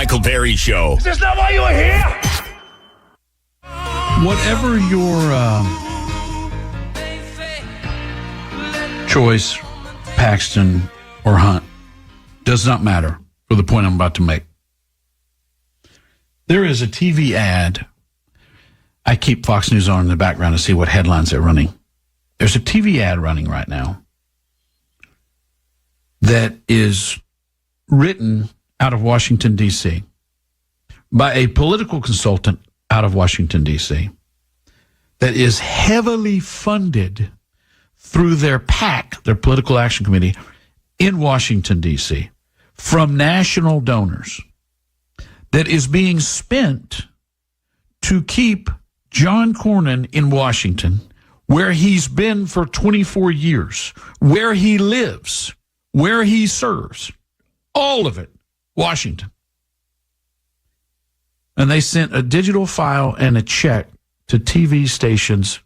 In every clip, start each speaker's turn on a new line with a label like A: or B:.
A: Michael Berry Show.
B: Is this not why you were here?
C: Whatever your choice, Paxton or Hunt, does not matter for the point I'm about to make. There is a TV ad. I keep Fox News on in the background to see what headlines they're running. There's a TV ad running right now that is written out of Washington, D.C. by a political consultant out of Washington, D.C. that is heavily funded through their PAC, their Political Action Committee, in Washington, D.C., from national donors, that is being spent to keep John Cornyn in Washington, where he's been for 24 years, where he lives, where he serves, all of it, Washington. And they sent a digital file and a check to TV stations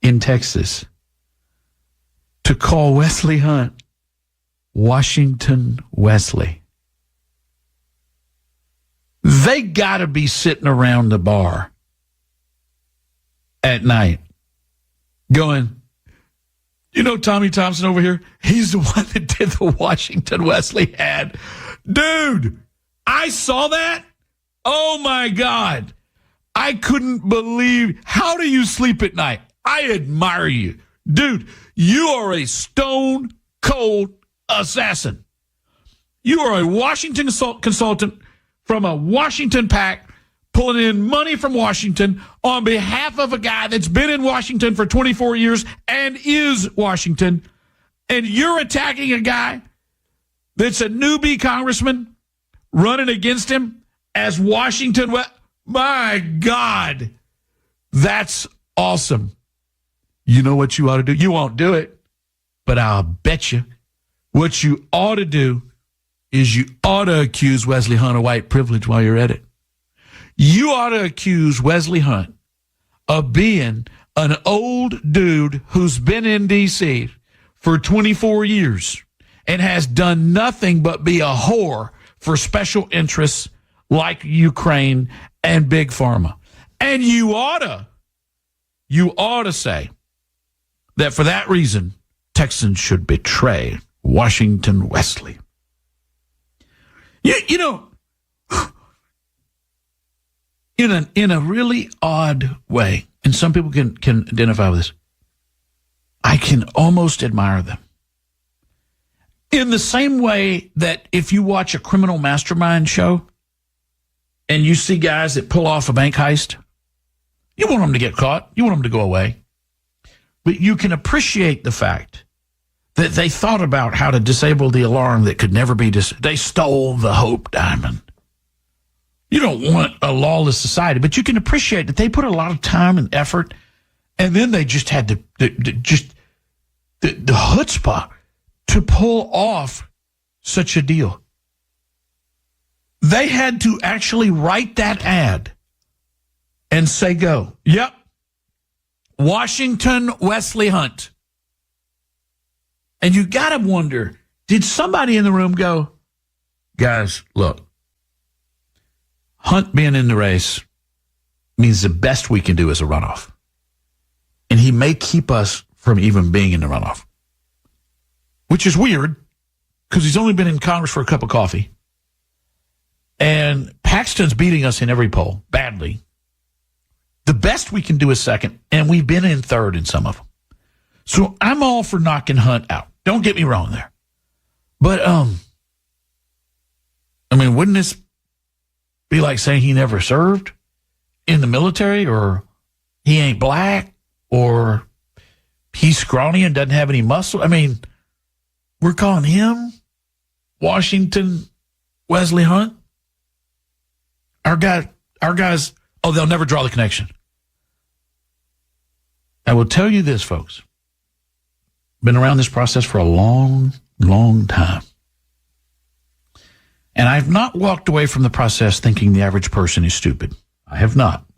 C: in Texas to call Wesley Hunt Washington Wesley. They got to be sitting around the bar at night going, you know Tommy Thompson over here? He's the one that did the Washington Wesley ad. Dude, I saw that. Oh, my God. I couldn't believe. How do you sleep at night? I admire you. Dude, you are a stone cold assassin. You are a Washington consultant from a Washington PAC pulling in money from Washington on behalf of a guy that's been in Washington for 24 years and is Washington. And you're attacking a guy that's a newbie congressman running against him as Washington. My God, that's awesome. You know what you ought to do? You won't do it, but I'll bet you what you ought to do is you ought to accuse Wesley Hunt of white privilege while you're at it. You ought to accuse Wesley Hunt of being an old dude who's been in D.C. for 24 years and has done nothing but be a whore for special interests like Ukraine and Big Pharma. And you ought to say that for that reason, Texans should betray Washington Wesley. You know, in a really odd way, and some people can identify with this, I can almost admire them. In the same way that if you watch a criminal mastermind show and you see guys that pull off a bank heist, you want them to get caught. You want them to go away. But you can appreciate the fact that they thought about how to disable the alarm that could never be they stole the Hope Diamond. You don't want a lawless society, but you can appreciate that they put a lot of time and effort, and then they just had the chutzpah to pull off such a deal. They had to actually write that ad and say, go, yep, Washington Wesley Hunt. And you got to wonder, did somebody in the room go, guys, look, Hunt being in the race means the best we can do is a runoff. And he may keep us from even being in the runoff, which is weird because he's only been in Congress for a cup of coffee. And Paxton's beating us in every poll badly. The best we can do is second, and we've been in third in some of them. So I'm all for knocking Hunt out. Don't get me wrong there. But, I mean, wouldn't this be like saying he never served in the military, or he ain't black, or he's scrawny and doesn't have any muscle? I mean, we're calling him Washington Wesley Hunt? Our guys, oh, they'll never draw the connection. I will tell you this, folks. Been around this process for a long, long time. And I've not walked away from the process thinking the average person is stupid. I have not.